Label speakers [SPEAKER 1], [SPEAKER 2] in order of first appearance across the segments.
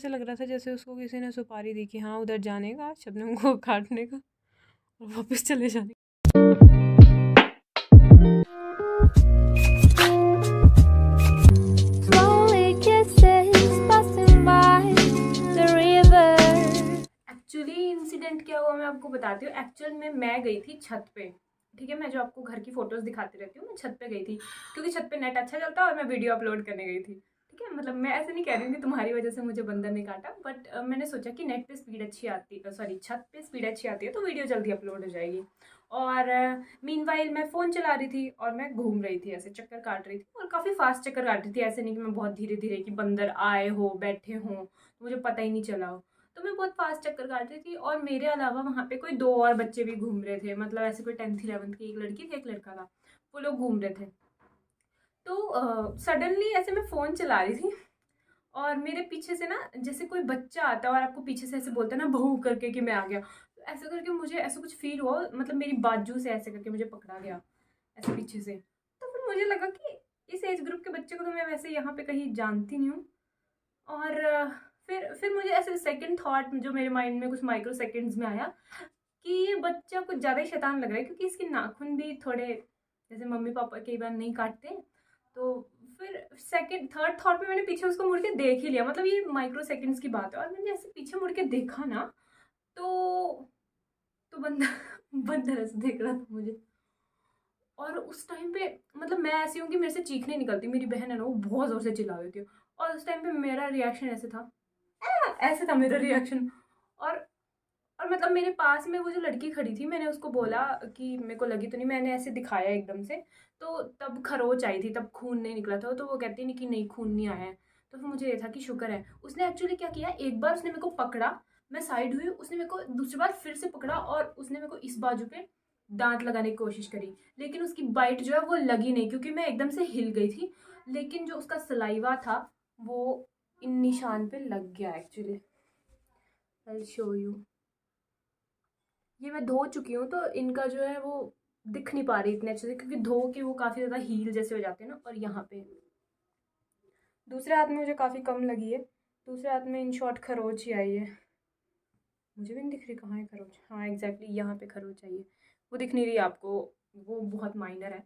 [SPEAKER 1] ऐसे लग रहा था जैसे उसको किसी ने सुपारी दी कि हाँ उधर जाने का, शबनम को काटने का और वापस चले जाने एक्चुअली इंसिडेंट क्या हुआ मैं आपको बताती हूँ। एक्चुअल में मैं गई थी छत पे, ठीक है। मैं जो आपको घर की फोटोज दिखाती रहती हूँ, मैं छत पे गई थी क्योंकि छत पे नेट अच्छा चलता है और मैं वीडियो अपलोड करने गई थी, ठीक है। मतलब मैं ऐसे नहीं कह रही हूँ कि तुम्हारी वजह से मुझे बंदर ने काटा, बट मैंने सोचा कि नेट पे स्पीड अच्छी आती है, सॉरी छत पे स्पीड अच्छी आती है तो वीडियो जल्दी अपलोड हो जाएगी। और मीनवाइल मैं फ़ोन चला रही थी और मैं घूम रही थी, ऐसे चक्कर काट रही थी और काफ़ी फास्ट चक्कर काट रही थी। ऐसे नहीं कि मैं बहुत धीरे धीरे कि बंदर आए हो बैठे हों मुझे पता ही नहीं चला हो। तो मैं बहुत फास्ट चक्कर काट रही थी और मेरे अलावा वहाँ पे कोई 2 और बच्चे भी घूम रहे थे। मतलब ऐसे कोई 10th 11th की एक लड़की थी एक लड़का था, वो लोग घूम रहे थे। तो सडनली ऐसे मैं फ़ोन चला रही थी और मेरे पीछे से ना जैसे कोई बच्चा आता है और आपको पीछे से ऐसे बोलता है ना भूं करके कि मैं आ गया, तो ऐसे करके मुझे ऐसा कुछ फील हुआ, मतलब मेरी बाजू से ऐसे करके मुझे पकड़ा गया ऐसे पीछे से। तो फिर मुझे लगा कि इस एज ग्रुप के बच्चे को तो मैं वैसे यहाँ पे कहीं जानती नहीं हूँ। और फिर मुझे ऐसे सेकंड थॉट जो मेरे माइंड में कुछ माइक्रो सेकंड्स में आया कि ये बच्चा कुछ ज़्यादा ही शैतान लग रहा है क्योंकि इसके नाखून भी थोड़े जैसे मम्मी पापा कई बार नहीं काटते। तो फिर सेकंड थर्ड थॉट में मैंने पीछे उसको मुड़ के देख ही लिया, मतलब ये माइक्रो सेकंड्स की बात है और मैंने ऐसे पीछे मुड़ के देखा ना, तो तो बंदा बंदर ऐसे देख रहा था मुझे। और उस टाइम पे मतलब मैं ऐसी हूँ कि मेरे से चीखने निकलती, मेरी बहन है ना वो बहुत ज़ोर से चिल्ला देती है और उस टाइम पे मेरा रिएक्शन ऐसे था, ऐसे था मेरा रिएक्शन। और और मतलब मेरे पास में वो जो लड़की खड़ी थी मैंने उसको बोला कि मेरे को लगी तो नहीं, मैंने ऐसे दिखाया एकदम से, तो तब खरोच आई थी, तब खून नहीं निकला था। तो वो कहती नहीं कि नहीं खून नहीं आया है। तो फिर मुझे ये था कि शुक्र है। उसने एक्चुअली क्या किया, एक बार उसने मेरे को पकड़ा, मैं साइड हुई, उसने मेरे को दूसरी बार फिर से पकड़ा और उसने मेरे को इस बाजू पे दांत लगाने की कोशिश करी, लेकिन उसकी बाइट जो है वो लगी नहीं क्योंकि मैं एकदम से हिल गई थी। लेकिन जो उसका सलाइवा था वो इन निशान पे लग गया एक्चुअली। आई शो यू, ये मैं धो चुकी हूँ तो इनका जो है वो दिख नहीं पा रही इतने अच्छे से क्योंकि धो के वो काफ़ी ज़्यादा हील जैसे हो जाते हैं ना। और यहाँ पे दूसरे हाथ में मुझे काफ़ी कम लगी है, दूसरे हाथ में इन शॉर्ट खरोच ही आई है। मुझे भी नहीं दिख रही कहाँ है खरोच, हाँ एग्जैक्टली यहाँ पे खरोच आई है, वो दिख नहीं रही आपको, वो बहुत माइनर है।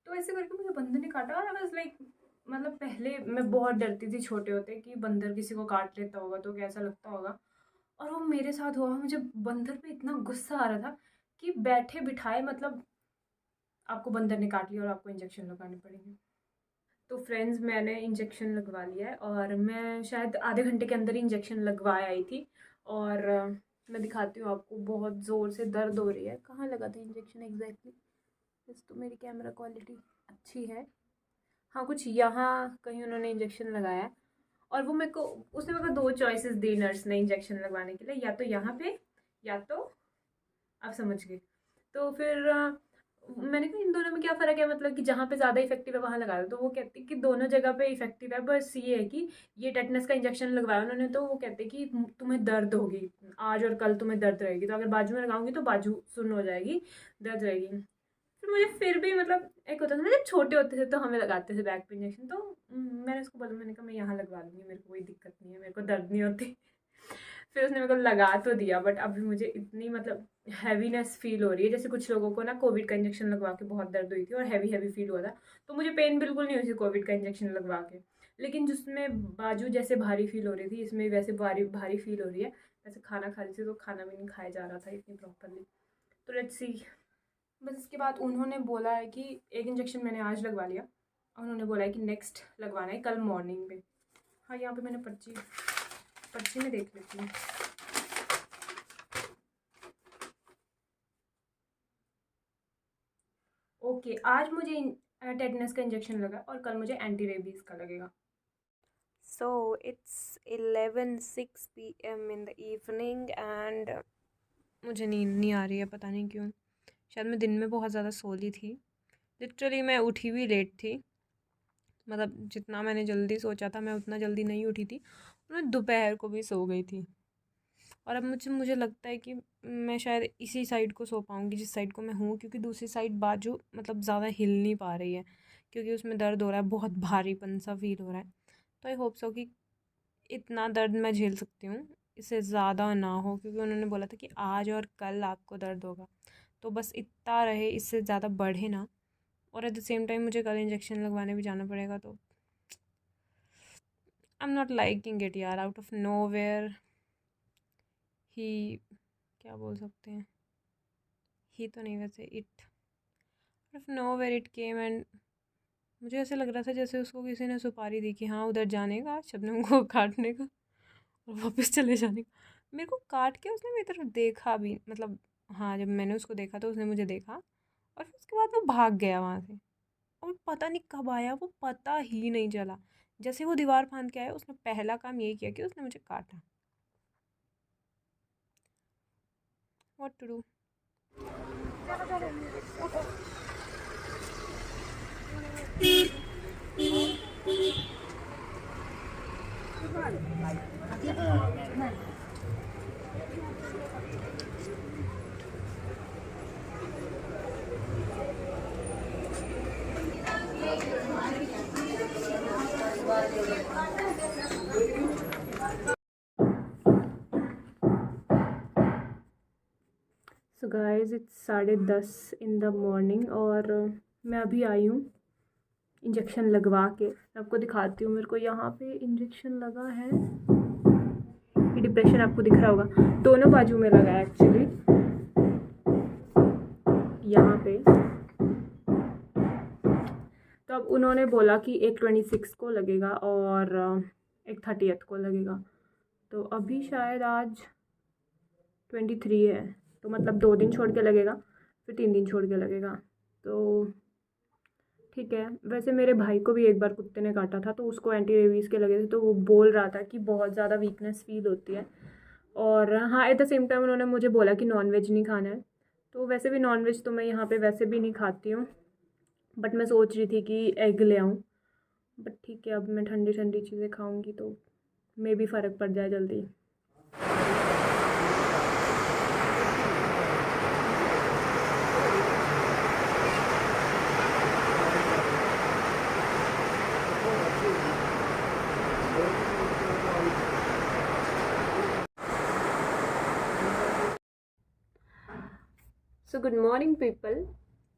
[SPEAKER 1] तो ऐसे करके मुझे बंदर ने काटा और आई वाज लाइक, मतलब पहले मैं बहुत डरती थी छोटे होते कि बंदर किसी को काट लेता होगा तो कैसा लगता होगा। और वो मेरे साथ हुआ, मुझे बंदर पे इतना गुस्सा आ रहा था कि बैठे बिठाए मतलब आपको बंदर ने काट लिया और आपको इंजेक्शन लगाने पड़ेंगे। तो फ्रेंड्स मैंने इंजेक्शन लगवा लिया है और मैं शायद आधे घंटे के अंदर ही इंजेक्शन लगवा आई थी। और मैं दिखाती हूँ आपको, बहुत ज़ोर से दर्द हो रही है। कहाँ लगा था इंजेक्शन एग्जैक्टली, बस तो मेरी कैमरा क्वालिटी अच्छी है, हाँ कुछ यहाँ कहीं उन्होंने इंजेक्शन लगाया है। और वो मेरे को उसने मेरे को 2 चॉइसेस दी नर्स ने इंजेक्शन लगवाने के लिए, या तो यहाँ पे या तो आप समझ गए। तो फिर मैंने कहा इन दोनों में क्या फ़र्क है, मतलब कि जहाँ पे ज़्यादा इफेक्टिव है वहाँ लगा दो। तो वो कहती कि दोनों जगह पे इफेक्टिव है, बस ये है कि ये टेटनस का इंजेक्शन लगवाया उन्होंने तो वो कहते कि तुम्हें दर्द होगी आज और कल, तुम्हें दर्द रहेगी, तो अगर बाजू में लगाऊंगी तो बाजू सुन्न हो जाएगी, दर्द रहेगी। फिर मुझे फिर भी मतलब एक होता था ना जब छोटे होते थे तो हमें लगाते थे बैक पे इंजेक्शन, तो मैंने उसको बोला, मैंने कहा मैं यहाँ लगवा लूँगी, मेरे को कोई दिक्कत नहीं है, मेरे को दर्द नहीं होती। फिर उसने मेरे को लगा तो दिया, बट अभी मुझे इतनी मतलब हैवीनेस फील हो रही है। जैसे कुछ लोगों को ना कोविड का इंजेक्शन लगवा के बहुत दर्द हुई थी और हैवी हैवी फील हुआ था, तो मुझे पेन बिल्कुल नहीं हुई थी कोविड का इंजेक्शन लगवा के। लेकिन जिसमें बाजू जैसे भारी फील हो रही थी, इसमें वैसे भारी भारी फील हो रही है। वैसे खाना खा रही थी तो खाना भी नहीं खाया जा रहा था इतनी प्रॉपरली। तो लेट्स सी। बस इसके बाद उन्होंने बोला है कि एक इंजेक्शन मैंने आज लगवा लिया और उन्होंने बोला है कि नेक्स्ट लगवाना है कल मॉर्निंग में। हाँ यहाँ पे मैंने पर्ची पर्ची में देख लेती हूँ। ओके, आज मुझे टेटनस का इंजेक्शन लगा और कल मुझे एंटी रेबीज़ का लगेगा। So it's 11:06 PM in the evening and मुझे नींद नहीं आ रही है, पता नहीं क्यों। शायद मैं दिन में बहुत ज़्यादा सो ली थी। लिटरली मैं उठी भी लेट थी, मतलब जितना मैंने जल्दी सोचा था मैं उतना जल्दी नहीं उठी थी और मैं दोपहर को भी सो गई थी। और अब मुझे लगता है कि मैं शायद इसी साइड को सो पाऊँगी जिस साइड को मैं हूँ, क्योंकि दूसरी साइड बाजू मतलब ज़्यादा हिल नहीं पा रही है क्योंकि उसमें दर्द हो रहा है, बहुत भारीपन सा फील हो रहा है। तो आई होप सो कि इतना दर्द मैं झेल सकती हूँ, इससे ज़्यादा ना हो, क्योंकि उन्होंने बोला था कि आज और कल आपको दर्द होगा, तो बस इतना रहे, इससे ज़्यादा बढ़े ना। और एट द सेम टाइम मुझे कल इंजेक्शन लगवाने भी जाना पड़ेगा, तो I am not liking it यार। आउट ऑफ नो वेयर ही, क्या बोल सकते हैं, ही तो नहीं, वैसे it out of nowhere it came, and मुझे ऐसे लग रहा था जैसे उसको किसी ने सुपारी दी कि हाँ उधर जाने का, शबनम को काटने का और वापस चले जाने का। मेरे को काट के उसने मेरी तरफ देखा भी, मतलब हाँ, जब मैंने उसको देखा तो उसने मुझे देखा, और फिर उसके बाद वो भाग गया वहाँ से। और पता नहीं कब आया, वो पता ही नहीं चला। जैसे वो दीवार फांद के आया, उसने पहला काम यही किया कि उसने मुझे काटा। What to do. So guys, it's 10:30 in the morning, और मैं अभी आई हूँ इंजेक्शन लगवा के। आपको दिखाती हूँ, मेरे को यहाँ पे इंजेक्शन लगा है, ये डिप्रेशन आपको दिख रहा होगा, दोनों बाजू में लगा है एक्चुअली, यहाँ पे। तो अब उन्होंने बोला कि एक 26 को लगेगा और एक 30th को लगेगा, तो अभी शायद आज 23 है, तो मतलब 2 दिन छोड़ के लगेगा, फिर 3 दिन छोड़ के लगेगा, तो ठीक है। वैसे मेरे भाई को भी एक बार कुत्ते ने काटा था, तो उसको एंटी रेबीज़ के लगे थे, तो वो बोल रहा था कि बहुत ज़्यादा वीकनेस फील होती है। और हाँ, एट द सेम टाइम उन्होंने मुझे बोला कि नॉनवेज नहीं खाना है, तो वैसे भी नॉनवेज तो मैं यहाँ पे वैसे भी नहीं खाती हूँ, बट मैं सोच रही थी कि एग ले आऊँ। बट ठीक है, अब मैं ठंडी ठंडी चीज़ें खाऊँगी तो मे भी फ़र्क पड़ जाए जल्दी। So good morning people.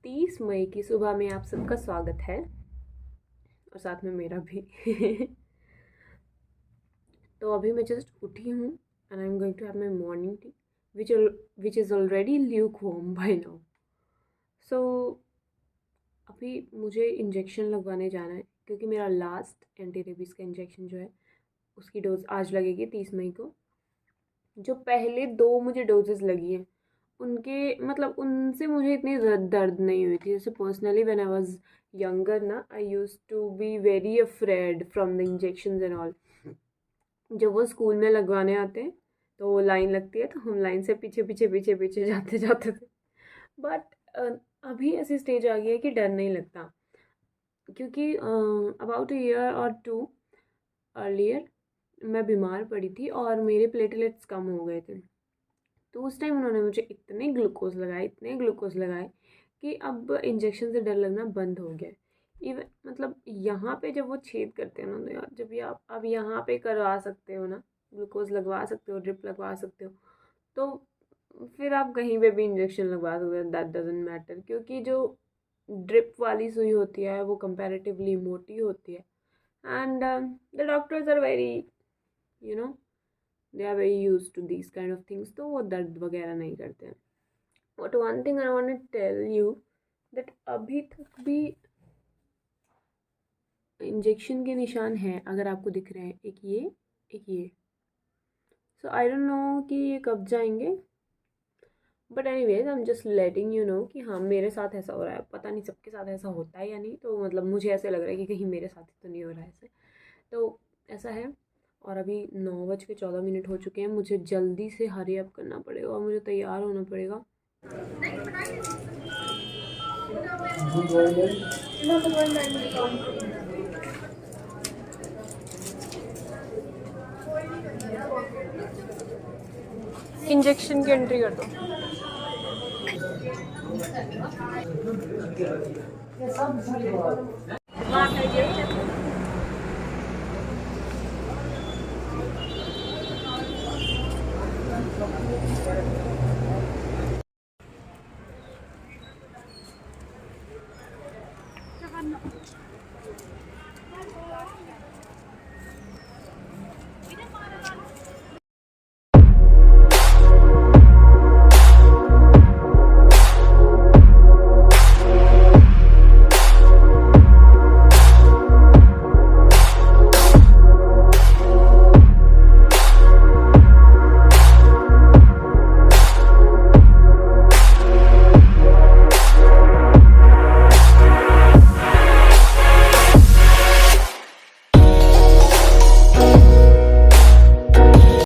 [SPEAKER 1] 30 मई की सुबह में आप सबका स्वागत है, और साथ में मेरा भी। तो अभी मैं जस्ट उठी हूँ, and I am going to have my morning tea which is already lukewarm by now. So अभी मुझे इंजेक्शन लगवाने जाना है, क्योंकि मेरा लास्ट एंटी रेबीज़ का इंजेक्शन जो है उसकी डोज आज लगेगी 30 मई को। जो पहले 2 मुझे डोजेज़ लगी हैं उनके मतलब उनसे मुझे इतनी दर्द नहीं हुई थी। जैसे personally when I was younger ना, I used to be very afraid from the injections and all. जब वो स्कूल में लगवाने आते हैं तो वो लाइन लगती है, तो हम लाइन से पीछे पीछे पीछे पीछे जाते जाते थे। बट अभी ऐसी स्टेज आ गई है कि डर नहीं लगता, क्योंकि अबाउट अ ईयर और 2 अर्लियर मैं बीमार पड़ी थी और मेरे प्लेटलेट्स कम हो गए थे। तो उस टाइम उन्होंने मुझे इतने ग्लूकोज लगाए कि अब इंजेक्शन से डर लगना बंद हो गया। इवन मतलब यहाँ पे जब वो छेद करते हैं ना, तो यार जब भी आप अब यहाँ पे करवा सकते हो ना, ग्लूकोज लगवा सकते हो, ड्रिप लगवा सकते हो, तो फिर आप कहीं पे भी इंजेक्शन लगवा सकते हो, दैट डजंट मैटर। क्योंकि जो ड्रिप वाली सुई होती है वो कंपैरेटिवली मोटी होती है, and the doctors are very you know they are very use to this kind of things, तो वो दर्द वगैरह नहीं करते हैं। But one thing I want to tell you that अभी तक भी इंजेक्शन के निशान हैं, अगर आपको दिख रहे हैं, एक ये। सो आई डोंट नो कि ये कब जाएंगे, but anyways I am just letting you know कि हाँ मेरे साथ ऐसा हो रहा है। पता नहीं सबके साथ ऐसा होता है या नहीं, तो मतलब मुझे ऐसे लग रहा है कि कहीं मेरे साथ ही तो नहीं हो रहा है ऐसे। तो ऐसा है, और अभी 9:14 हो चुके हैं। मुझे जल्दी से हरी अप करना पड़ेगा और मुझे तैयार होना पड़ेगा। इंजेक्शन की एंट्री कर दो। है।